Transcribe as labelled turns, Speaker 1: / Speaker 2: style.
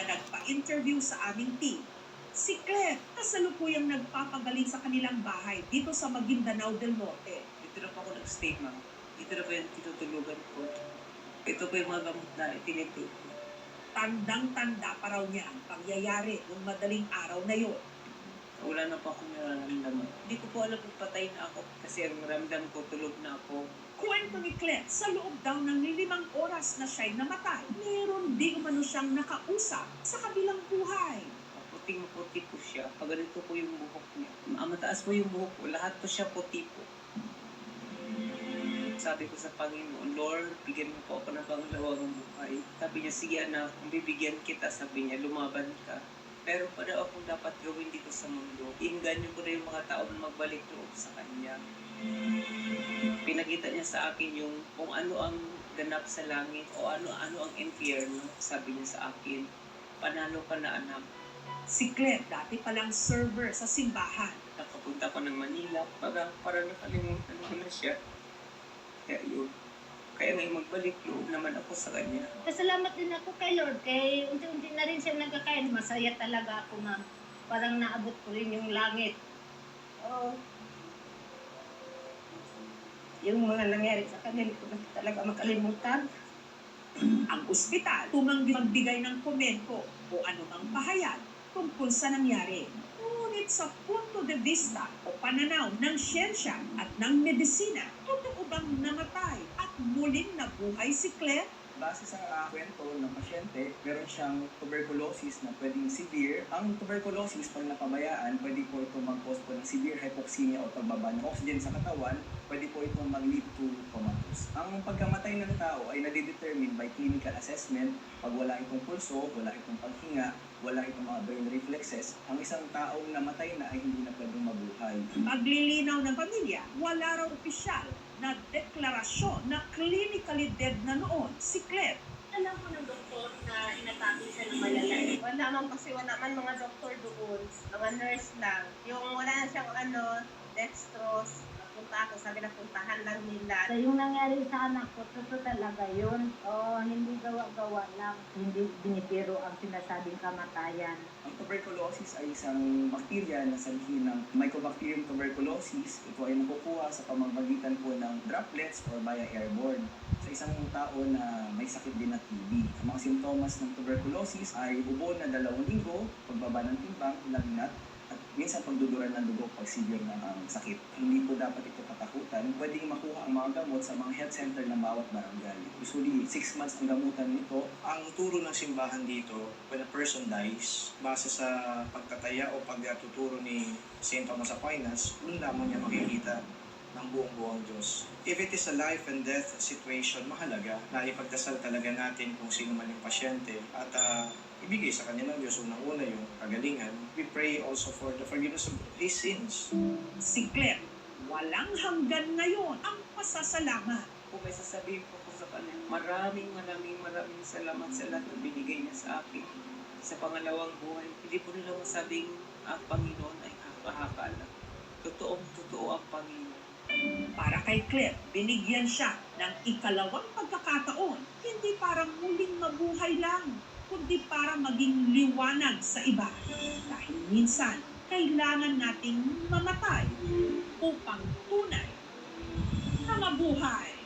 Speaker 1: nagpa-interview sa aming team. Si Claire, kasalukuyang nagpapagaling sa kanilang bahay dito sa Maguindanao del Norte.
Speaker 2: Dito na po ako nag-stay, ma'am. Dito na po yung tinutulugan ko. Ito po yung mga gamot na itinitake ko.
Speaker 1: Tandang-tanda pa raw niya ang pangyayari noong madaling araw na yon.
Speaker 2: Wala na po akong nararamdaman. Hindi ko po alam kung patay na ako kasi ang ramdam ko tulog na ako.
Speaker 1: Kwento ni Claire, sa loob daw ng 5 oras na siya'y namatay, meron di umano siyang nakausap sa kabilang buhay.
Speaker 2: Puting-puti po siya. Pag ganito po yung buhok niya. Mataas po yung buhok ko. Lahat po siya puti po. Sabi ko sa Panginoon, Lord, bigyan mo po ako ng pangalawang buhay. Sabi niya, sige anak, kung bibigyan kita, sabi niya, lumaban ka. Pero pa daw akong dapat gawin dito sa mundo. Iinganyo ko na yung mga tao na magbalik loob sa Kanya. Pinakita niya sa akin yung kung ano ang ganap sa langit o ano ang impyerno. Sabi niya sa akin, panalo ka na anak.
Speaker 1: Si Claire dati palang server sa simbahan.
Speaker 2: Nakapunta ko ng Manila, para nakalimutan ko na siya. Kaya yun. Kaya ngayon magbalik loob naman ako sa kanya.
Speaker 3: Pasalamat din ako kay Lord. Kay unti-unti na rin siya nagkakain. Masaya talaga ako, ma'am. Parang naabot ko rin yung langit. Oh. Yung mga nangyari sa kanila ko na talaga makalimutan.
Speaker 1: Ang ospital tumanggi magbigay ng komento o anumang pahayag tungkol sa nangyari. Ngunit sa punto de vista o pananaw ng siyensya at ng medisina, totoo bang namatay at muling nabuhay si Claire?
Speaker 4: Base sa kwento ng pasyente, meron siyang tuberculosis na pwedeng severe. Ang tuberculosis, pag napabayaan, pwede po ito mag-cause po ng severe hypoxemia o pagbaba ng oxygen sa katawan. Pwede po itong mag-lead to comatose. Ang pagkamatay ng tao ay nadidetermine by clinical assessment. Pag wala itong pulso, wala itong paghinga, wala itong mga brain reflexes, ang isang taong namatay na ay hindi na pwedeng mabuhay.
Speaker 1: Paglilinaw ng pamilya, wala raw opisyal na deklarasyon na clinically dead na noon si Claire.
Speaker 3: Alam ko ng doktor na inatake siya ng malala. Wala man kasi wala man mga doktor doon. Mga nurse lang. Yung wala na siyang dextrose. Punta ako, sabi na puntahan lang nila.
Speaker 5: So, yung nangyari sa anak ko, totoo talaga yun. O, hindi gawa-gawa lang. Hindi binitiro ang sinasabing kamatayan.
Speaker 4: Ang tuberculosis ay isang bakterya na sanhi ng Mycobacterium tuberculosis. Ito ay nakukuha sa pamamagitan po ng droplets or via airborne sa isang tao na may sakit din na TB. Ang mga simptomas ng tuberculosis ay ubo na 2 linggo, pagbaba ng timbang, lagnat, at minsan pagduduran ng dugo pag severe na ang sakit. Hindi po dapat ito katakutan. Pwedeng makuha ang mga gamot sa mga health center ng bawat barangay. Usually, 6 months ang gamutan nito.
Speaker 6: Ang turo ng simbahan dito, when a person dies, base sa pagtataya o pagtuturo ni St. Thomas Aquinas, doon lamang niya makikita ng buong Diyos. If it is a life and death situation, mahalaga na ipagdasal talaga natin kung sino man yung pasyente at ibigay sa kanya ng Diyos unang-una yung kagalingan. We pray also for the forgiveness of his sins.
Speaker 1: Si Claire, walang hanggan ngayon ang pasasalamat.
Speaker 2: Kung may sasabihin po ko sa kanya, maraming salamat sa lahat na binigay niya sa akin. Sa pangalawang buhay, hindi po nila masabing ang Panginoon ay haka-haka lang. Totoong-totoo ang Panginoon.
Speaker 1: Para kay Claire, binigyan siya ng ikalawang pagkakataon, hindi para muling mabuhay lang, kundi para maging liwanag sa iba. Dahil minsan, kailangan nating mamatay upang tunay na mabuhay.